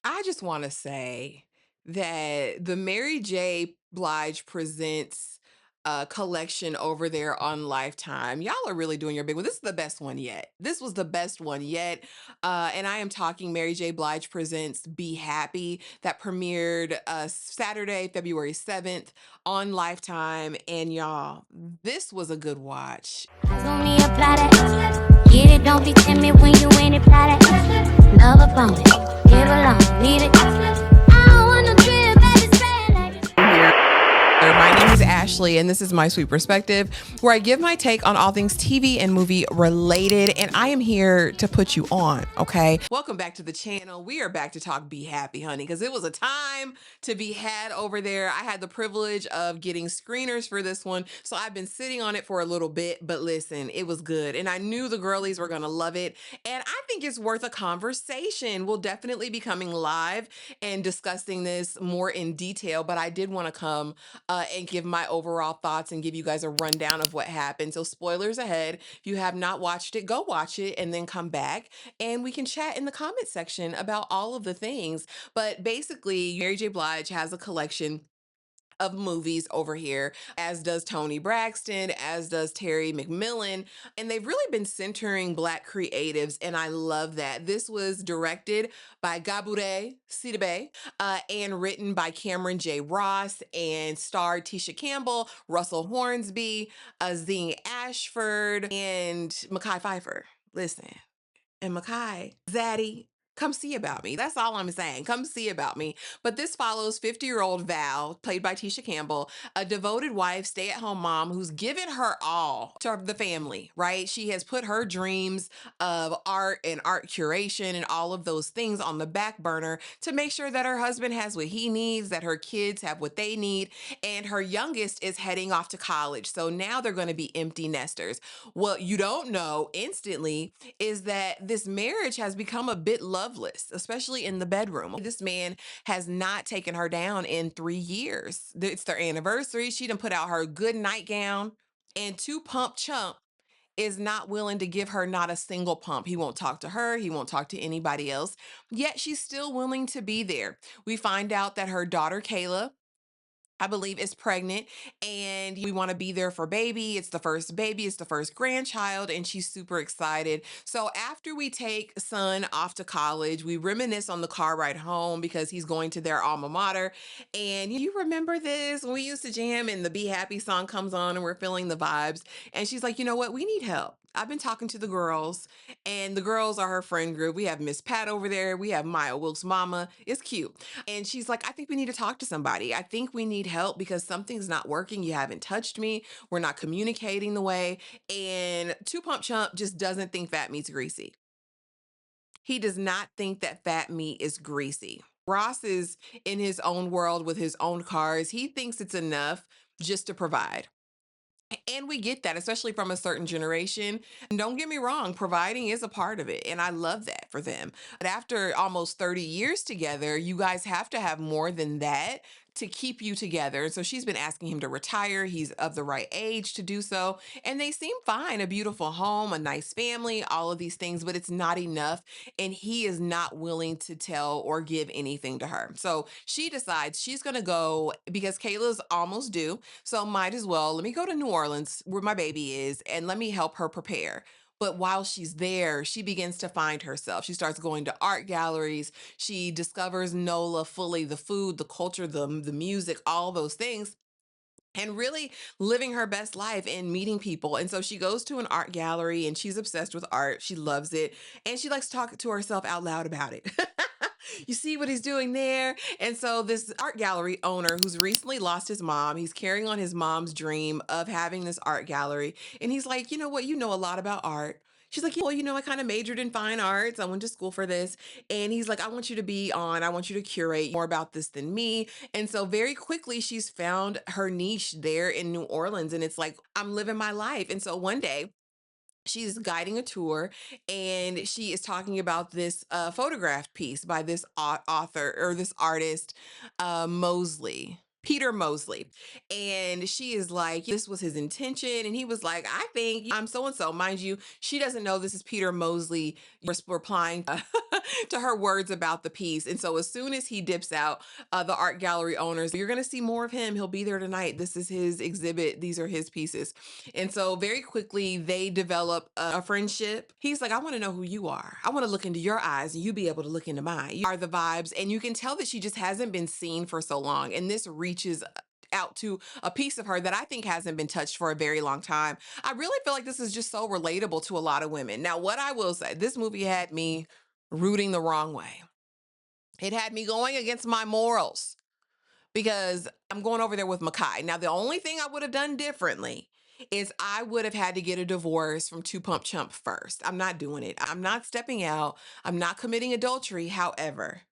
I just want to say that the Mary J. Blige Presents collection over there on Lifetime, y'all are really doing your big one. This is the best one yet. This was the best one yet. And I am talking Mary J. Blige Presents Be Happy that premiered Saturday, February 7th on Lifetime. And y'all, this was a good watch. Only apply that. Get it, don't be timid when you ain't apply that. Love a bone, give along, leave it. I don't want no trip, baby, say like My name is Ashley, and this is My Sweet Perspective, where I give my take on all things TV and movie related, and I am here to put you on, okay? Welcome back to the channel. We are back to talk Be Happy, honey, because it was a time to be had over there. I had the privilege of getting screeners for this one, so I've been sitting on it for a little bit, but listen, it was good, and I knew the girlies were going to love it, and I think it's worth a conversation. We'll definitely be coming live and discussing this more in detail, but I did want to come and give my overall thoughts and give you guys a rundown of what happened. So, spoilers ahead. If you have not watched it, go watch it and then come back and we can chat in the comment section about all of the things. But basically, Mary J. Blige has a collection of movies over here, as does Tony Braxton, as does Terry McMillan, and they've really been centering Black creatives, and I love that. This was directed by Gabure Sidibe and written by Cameron J. Ross and starred Tisha Campbell, Russell Hornsby, Zing Ashford, and Mekhi Phifer. Listen, and Mekhi, Zaddy, come see about me. That's all I'm saying. Come see about me. But this follows 50-year-old Val, played by Tisha Campbell, a devoted wife, stay-at-home mom who's given her all to the family, right? She has put her dreams of art and art curation and all of those things on the back burner to make sure that her husband has what he needs, that her kids have what they need, and her youngest is heading off to college. So now they're going to be empty nesters. What you don't know instantly is that this marriage has become a bit loveless, especially in the bedroom. This man has not taken her down in 3 years. It's their anniversary. She done put out her good nightgown, and two pump chump is not willing to give her not a single pump. He won't talk to her. He won't talk to anybody else. Yet she's still willing to be there. We find out that her daughter, Kayla, I believe, is pregnant, and we want to be there for baby. It's the first baby, it's the first grandchild, and she's super excited. So after we take son off to college, we reminisce on the car ride home because he's going to their alma mater. And you remember this when we used to jam and the Be Happy song comes on and we're feeling the vibes. And she's like, you know what? We need help. I've been talking to the girls, and the girls are her friend group. We have Miss Pat over there. We have Maya Wilkes' mama. It's cute. And she's like, I think we need to talk to somebody. I think we need help because something's not working. You haven't touched me. We're not communicating the way. And Two Pump Chump just doesn't think fat meat's greasy. He does not think that fat meat is greasy. Ross is in his own world with his own cars. He thinks it's enough just to provide. And we get that, especially from a certain generation. And don't get me wrong, providing is a part of it. And I love that for them. But after almost 30 years together, you guys have to have more than that to keep you together. And so she's been asking him to retire. He's of the right age to do so. And they seem fine, a beautiful home, a nice family, all of these things, but it's not enough. And he is not willing to tell or give anything to her. So she decides she's going to go because Kayla's almost due. So might as well, let me go to New Orleans where my baby is and let me help her prepare. But while she's there, she begins to find herself. She starts going to art galleries. She discovers NOLA fully, the food, the culture, the music, all those things, and really living her best life and meeting people. And so she goes to an art gallery and she's obsessed with art. She loves it. And she likes to talk to herself out loud about it. You see what he's doing there? And so this art gallery owner who's recently lost his mom, he's carrying on his mom's dream of having this art gallery. And he's like, you know what? You know a lot about art. She's like, yeah, well, I kind of majored in fine arts. I went to school for this. And he's like, I want you to curate more about this than me. And so very quickly, she's found her niche there in New Orleans. And it's like, I'm living my life. And so one day, she's guiding a tour and she is talking about this photograph piece by this author or this artist, Mosley. Peter Mosley. And she is like, this was his intention. And he was like, I think I'm so and so. Mind you, she doesn't know this is Peter Mosley replying to her words about the piece. And so as soon as he dips out, the art gallery owners, you're going to see more of him. He'll be there tonight. This is his exhibit. These are his pieces. And so very quickly, they develop a friendship. He's like, I want to know who you are. I want to look into your eyes and you be able to look into mine. You are the vibes. And you can tell that she just hasn't been seen for so long. And this reaches out to a piece of her that I think hasn't been touched for a very long time. I really feel like this is just so relatable to a lot of women. Now, what I will say, this movie had me rooting the wrong way. It had me going against my morals because I'm going over there with Mekhi. Now, the only thing I would have done differently is I would have had to get a divorce from Two Pump Chump first. I'm not doing it. I'm not stepping out. I'm not committing adultery. However,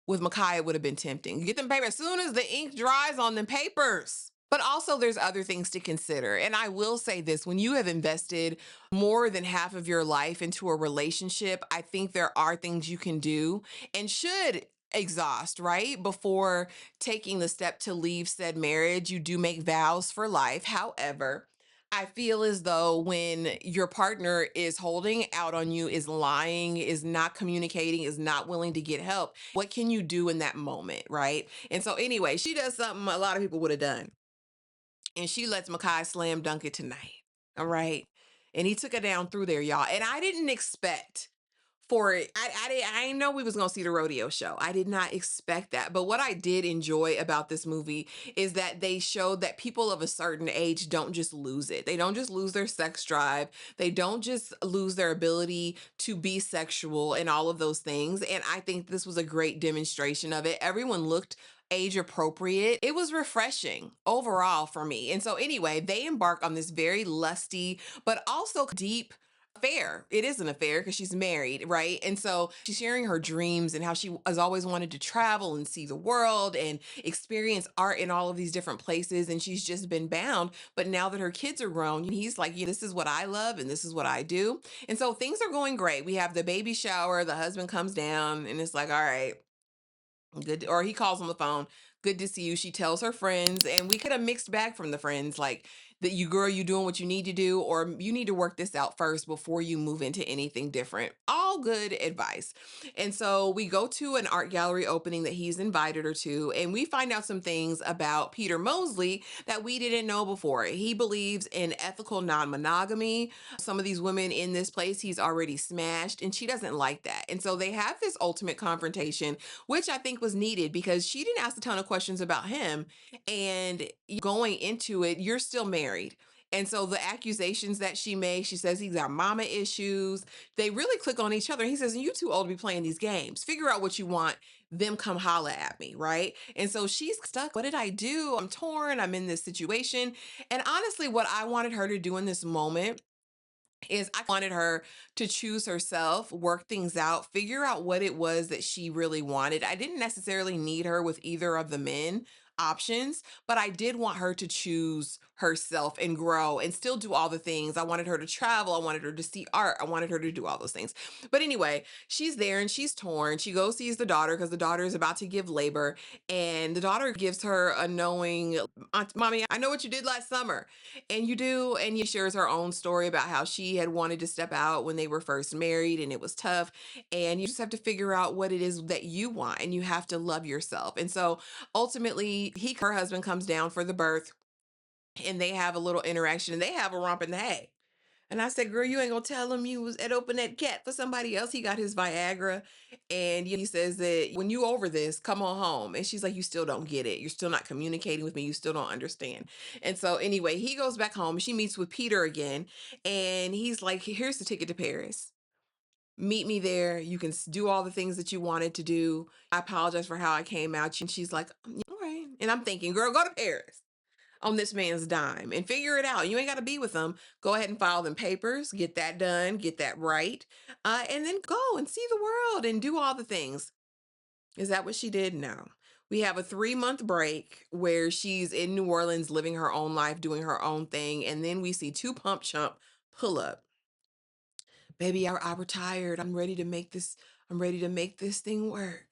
with Mekhi, it would have been tempting. Get them papers as soon as the ink dries on them papers. But also, there's other things to consider. And I will say this, when you have invested more than half of your life into a relationship, I think there are things you can do and should exhaust, right? Before taking the step to leave said marriage, you do make vows for life. However, I feel as though when your partner is holding out on you, is lying, is not communicating, is not willing to get help, what can you do in that moment, right? And so, anyway, she does something a lot of people would have done. And she lets Mekhi slam dunk it tonight. All right. And he took her down through there, y'all. And I didn't expect for it. I didn't know we was gonna see the rodeo show. I did not expect that. But what I did enjoy about this movie is that they showed that people of a certain age don't just lose it. They don't just lose their sex drive. They don't just lose their ability to be sexual and all of those things. And I think this was a great demonstration of it. Everyone looked age appropriate. It was refreshing overall for me. And so anyway, they embark on this very lusty, but also deep affair. It is an affair because she's married, right? And so she's sharing her dreams and how she has always wanted to travel and see the world and experience art in all of these different places. And she's just been bound. But now that her kids are grown, he's like, yeah, this is what I love and this is what I do. And so things are going great. We have the baby shower. The husband comes down and it's like, all right, good. Or he calls on the phone. Good to see you. She tells her friends, and we could have mixed bag from the friends, like that you girl, you doing what you need to do, or you need to work this out first before you move into anything different. All good advice. And so we go to an art gallery opening that he's invited her to, and we find out some things about Peter Mosley that we didn't know before. He believes in ethical non-monogamy. Some of these women in this place he's already smashed, and she doesn't like that. And so they have this ultimate confrontation, which I think was needed because she didn't ask a ton of questions about him. And going into it, you're still married. And so the accusations that she makes, she says he's got mama issues. They really click on each other. He says, you too old to be playing these games. Figure out what you want. Them come holla at me, right? And so she's stuck. What did I do? I'm torn. I'm in this situation. And honestly, what I wanted her to do in this moment is I wanted her to choose herself, work things out, figure out what it was that she really wanted. I didn't necessarily need her with either of the men options, but I did want her to choose herself and grow and still do all the things. I wanted her to travel. I wanted her to see art. I wanted her to do all those things. But anyway, she's there and she's torn. She goes sees the daughter because the daughter is about to give labor, and the daughter gives her a knowing, Aunt, mommy, I know what you did last summer. And you do, and she shares her own story about how she had wanted to step out when they were first married and it was tough. And you just have to figure out what it is that you want, and you have to love yourself. And so ultimately, her husband comes down for the birth, and they have a little interaction and they have a romp in the hay. And I said, girl, you ain't gonna tell him you was at open that cat for somebody else. He got his Viagra. And he says that when you over this, come on home. And she's like, you still don't get it. You're still not communicating with me. You still don't understand. And so anyway, he goes back home. She meets with Peter again. And he's like, here's the ticket to Paris. Meet me there. You can do all the things that you wanted to do. I apologize for how I came out. And she's like, all right. And I'm thinking, girl, go to Paris on this man's dime and figure it out. You ain't got to be with them. Go ahead and file them papers, get that done, get that right, and then go and see the world and do all the things. Is that what she did? No. We have a 3-month break where she's in New Orleans living her own life, doing her own thing. And then we see Two Pump Chump pull up. Baby, I retired. I'm ready to make this thing work.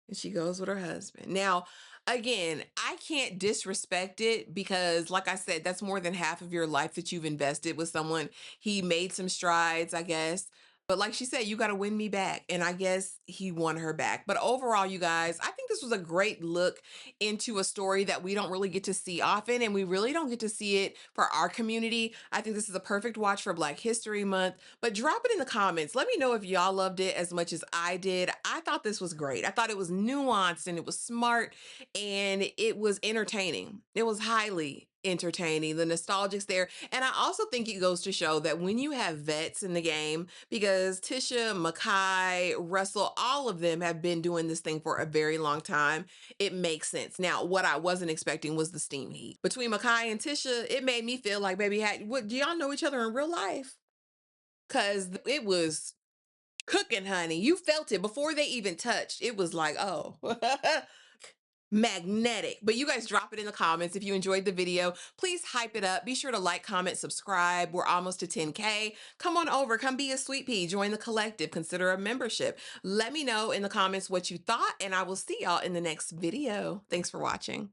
And she goes with her husband. Now, again, I can't disrespect it because, like I said, that's more than half of your life that you've invested with someone. He made some strides, I guess. But like she said, you got to win me back. And I guess he won her back. But overall, you guys, I think this was a great look into a story that we don't really get to see often. And we really don't get to see it for our community. I think this is a perfect watch for Black History Month. But drop it in the comments. Let me know if y'all loved it as much as I did. I thought this was great. I thought it was nuanced and it was smart and it was entertaining. It was highly entertaining. The nostalgic's there. And I also think it goes to show that when you have vets in the game, because Tisha, Mekhi, Russell, all of them have been doing this thing for a very long time, it makes sense. Now, what I wasn't expecting was the steam heat. Between Mekhi and Tisha, it made me feel like, baby, do y'all know each other in real life? Because it was cooking, honey. You felt it before they even touched. It was like, oh, magnetic. But you guys drop it in the comments if you enjoyed the video. Please hype it up. Be sure to like, comment, subscribe. We're almost to 10K. Come on over. Come be a sweet pea. Join the collective. Consider a membership. Let me know in the comments what you thought, and I will see y'all in the next video. Thanks for watching.